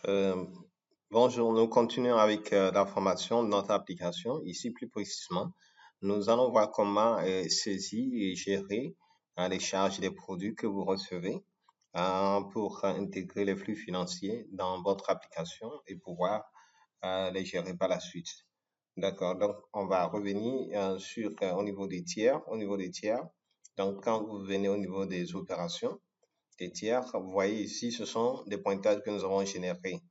Euh, Bonjour, nous continuons avec la formation de notre application. Ici, plus précisément, nous allons voir comment saisir et gérer les charges des produits que vous recevez pour intégrer les flux financiers dans votre application et pouvoir les gérer par la suite. D'accord, donc on va revenir sur au niveau des tiers. Au niveau des tiers, donc quand vous venez au niveau des opérations, des tiers, vous voyez ici, ce sont des pointages que nous avons générés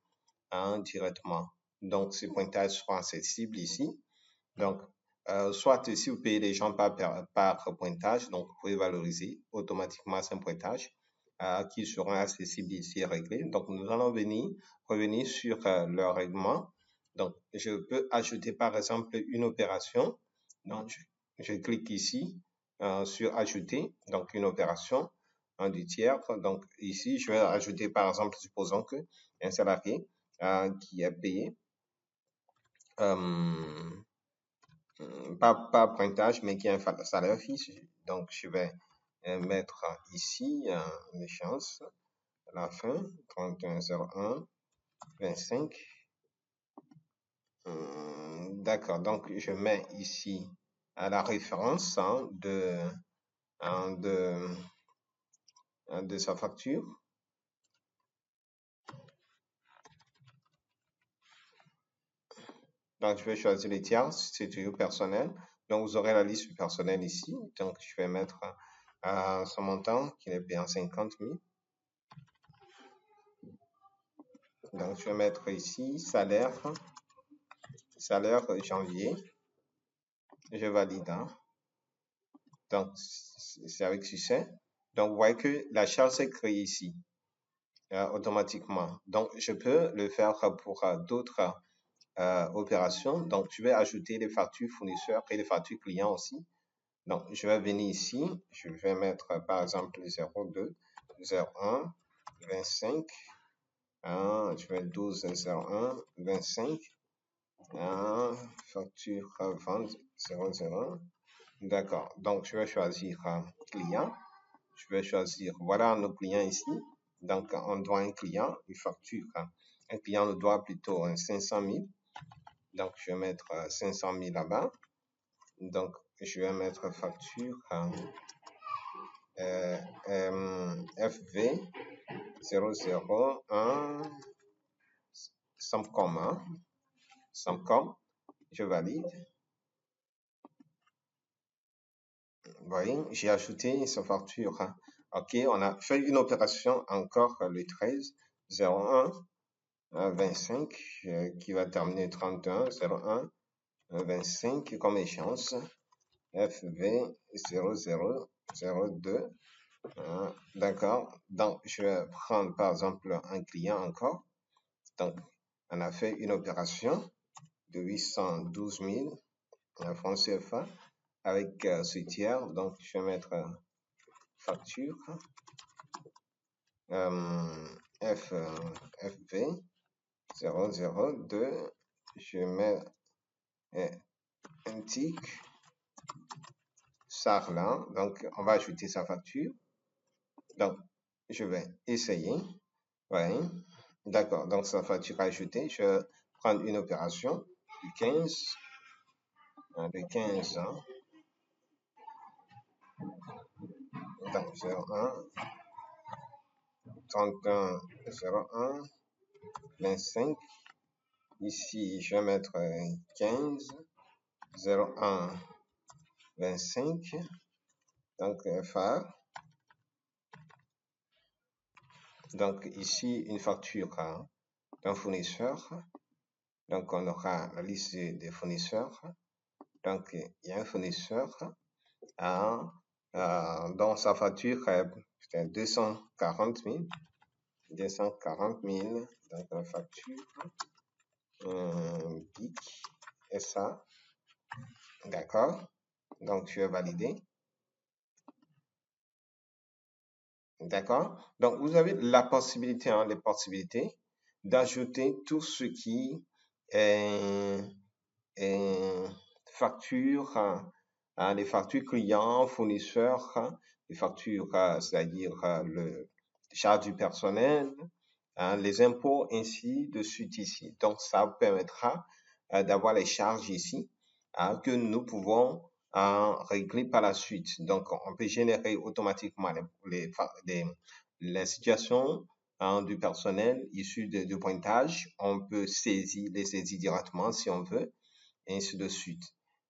directement. Donc, ces pointages seront accessibles ici. Donc, soit si vous payez les gens par pointage, donc vous pouvez valoriser automatiquement ces pointages qui seront accessibles ici et réglés. Donc, nous allons revenir sur le règlement. Donc, je peux ajouter par exemple une opération. Donc, je clique ici sur ajouter, donc une opération du tiers. Donc, ici, je vais ajouter par exemple, supposons que un salarié qui est payé euh, pas pointage, mais qui a un salaire fixe. Donc, je vais mettre ici l'échéance à la fin, 31/01/25. D'accord, donc je mets ici à la référence hein, de, de sa facture. Donc, je vais choisir les tiers, c'est toujours personnel. Donc, vous aurez la liste du personnel ici. Donc, je vais mettre son montant qui est payé en 50 000. Donc, je vais mettre ici salaire janvier. Je valide. Donc, c'est avec succès. Donc, vous voyez que la charge s'est créée ici automatiquement. Donc, je peux le faire pour d'autres opérations. Donc, je vais ajouter les factures fournisseurs et les factures clients aussi. Donc, je vais venir ici. Je vais mettre par exemple 02, 01, 25. Je vais 12, 01, 25. Facture vente 00. D'accord. Donc, je vais choisir client. Je vais choisir, voilà nos clients ici. Donc, on doit un client, une facture. Un client nous doit plutôt 500 000. Donc, je vais mettre 500 000 là-bas. Donc, je vais mettre facture FV 001 Samcom. Samcom, je valide. Vous voyez, j'ai ajouté sa facture. OK, on a fait une opération encore le 13 01 25 qui va terminer 31 01 25 comme échéance FV 0002. D'accord. Donc, je vais prendre par exemple un client encore. Donc, on a fait une opération de 812 000 francs CFA avec ce tiers. Donc, je vais mettre facture FV 002. Je mets un tic Sarlan. Donc, on va ajouter sa facture. Donc, je vais essayer. Oui. D'accord. Donc, sa facture ajoutée. Je vais prendre une opération du 15. Le 15. Donc, 01. 31. 01. 25. Ici, je vais mettre 15. 01. 25. Donc, FA. Donc, ici, une facture d'un fournisseur. Donc, on aura la liste des fournisseurs. Donc, il y a un fournisseur dont sa facture est 240 000. 240 000. Donc, la facture BIC SA. D'accord. Donc, je vais valider. D'accord. Donc, vous avez la possibilité, les possibilités d'ajouter tout ce qui est factures, les factures clients, fournisseurs, les factures, c'est-à-dire le charge du personnel, les impôts, ainsi de suite ici. Donc, ça vous permettra d'avoir les charges ici que nous pouvons régler par la suite. Donc, on peut générer automatiquement les situations du personnel issues du pointage. On peut les saisir directement si on veut, et ainsi de suite.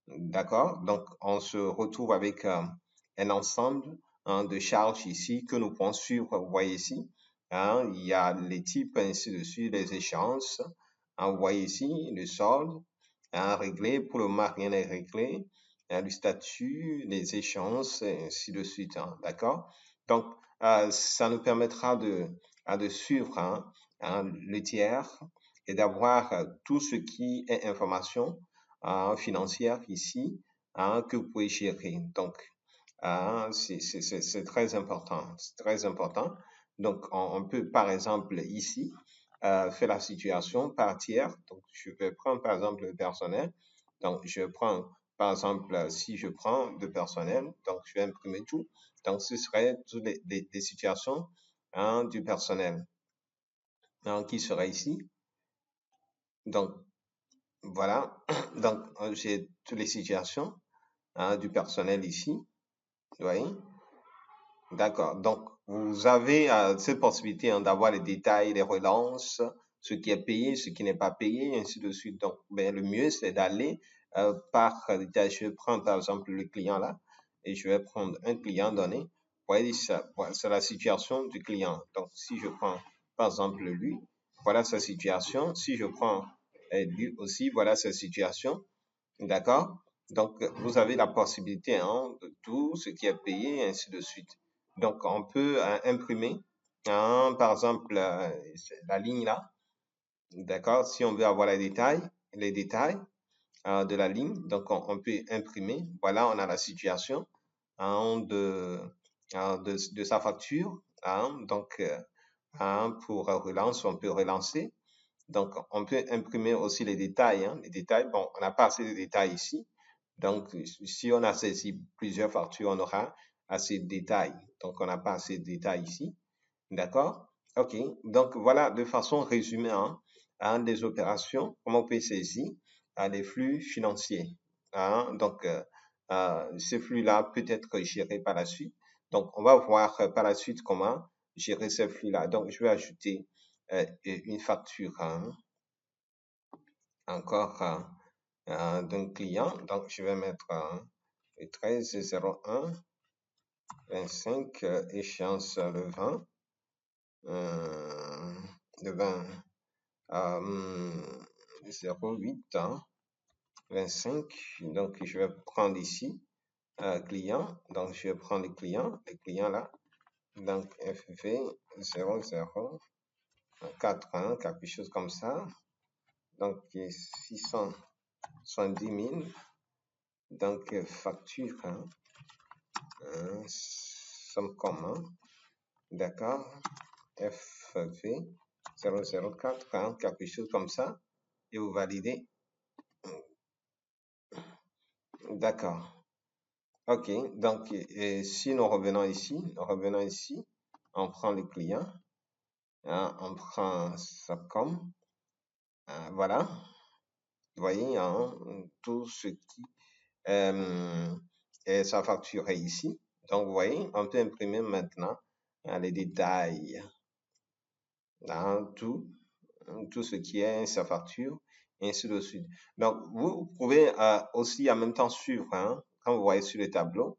D'accord? Donc, on se retrouve avec un ensemble de charges ici que nous pouvons suivre. Vous voyez ici, il y a les types, ainsi de suite, les échéances. Vous voyez ici, le solde, réglé. Pour le moment, rien n'est réglé. Le statut, les échéances, et ainsi de suite. D'accord? Donc, ça nous permettra de suivre le tiers et d'avoir tout ce qui est information financière ici que vous pouvez gérer. Donc, c'est très important. C'est très important. Donc, on peut, par exemple, ici, faire la situation par tiers. Donc, je vais prendre, par exemple, le personnel. Donc, je prends, par exemple, si je prends le personnel, donc je vais imprimer tout. Donc, ce serait toutes les situations du personnel qui seraient ici. Donc, voilà. Donc, j'ai toutes les situations du personnel ici. Vous voyez? D'accord. Donc, vous avez cette possibilité d'avoir les détails, les relances, ce qui est payé, ce qui n'est pas payé, et ainsi de suite. Donc, ben, le mieux, c'est d'aller par détail. Je vais prendre, par exemple, le client là, et je vais prendre un client donné. Vous voyez, c'est la situation du client. Donc, si je prends, par exemple, lui, voilà sa situation. Si je prends lui aussi, voilà sa situation. D'accord? Donc, vous avez la possibilité de tout ce qui est payé, et ainsi de suite. Donc, on peut imprimer, par exemple, la ligne là. D'accord? Si on veut avoir les détails de la ligne, donc on peut imprimer. Voilà, on a la situation de sa facture. Donc, pour relance, on peut relancer. Donc, on peut imprimer aussi les détails. Les détails, bon, on n'a pas assez de détails ici. Donc, si on a saisi plusieurs factures, on aura assez de détails. Donc, on n'a pas assez de détails ici. D'accord? OK. Donc, voilà de façon résumée des opérations, comment on peut saisir les flux financiers. Donc, ce flux-là peut être géré par la suite. Donc, on va voir par la suite comment gérer ce flux-là. Donc, je vais ajouter une facture encore d'un client. Donc, je vais mettre le 13/01 25, échéance le 20, le 20 08 25. Donc, je vais prendre ici client. Donc, je vais prendre le client là. Donc, FV 0041, quelque chose comme ça. Donc, 670 000. Donc, facture, somme commun. D'accord. FV 004, quelque chose comme ça. Et vous validez. D'accord. OK. Donc, si nous revenons ici, on prend le client, on prend Subcom. Voilà. Vous voyez, tout ce qui est sa facture est ici. Donc, vous voyez, on peut imprimer maintenant les détails dans tout ce qui est sa facture, et ainsi de suite. Donc, vous pouvez aussi en même temps suivre, quand vous voyez sur le tableau,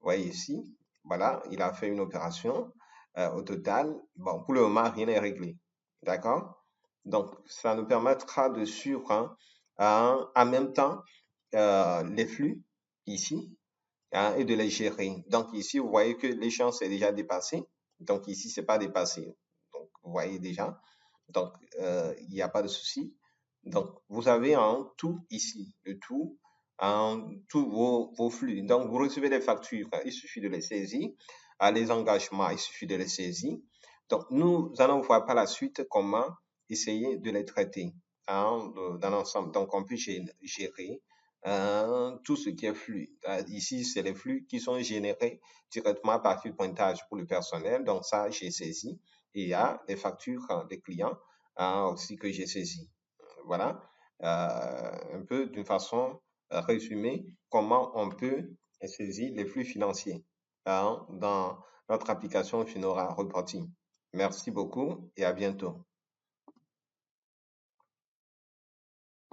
vous voyez ici, voilà, il a fait une opération. Au total, bon, pour le moment, rien n'est réglé. D'accord? Donc, ça nous permettra de suivre en même temps les flux ici et de les gérer. Donc, ici, vous voyez que l'échéance est déjà dépassée. Donc, ici, c'est pas dépassé. Donc, vous voyez déjà. Donc, il n'y a pas de souci. Donc, vous avez tout ici, tous vos flux. Donc, vous recevez les factures, il suffit de les saisir. Les engagements, il suffit de les saisir. Donc, nous allons voir par la suite comment essayer de les traiter dans l'ensemble. Donc, on peut gérer tout ce qui est flux. Ici, c'est les flux qui sont générés directement à partir du pointage pour le personnel. Donc, ça, j'ai saisi. il y a des factures des clients aussi que j'ai saisies. Voilà, un peu d'une façon résumée, comment on peut saisir les flux financiers dans notre application Finora Reporting. Merci beaucoup et à bientôt.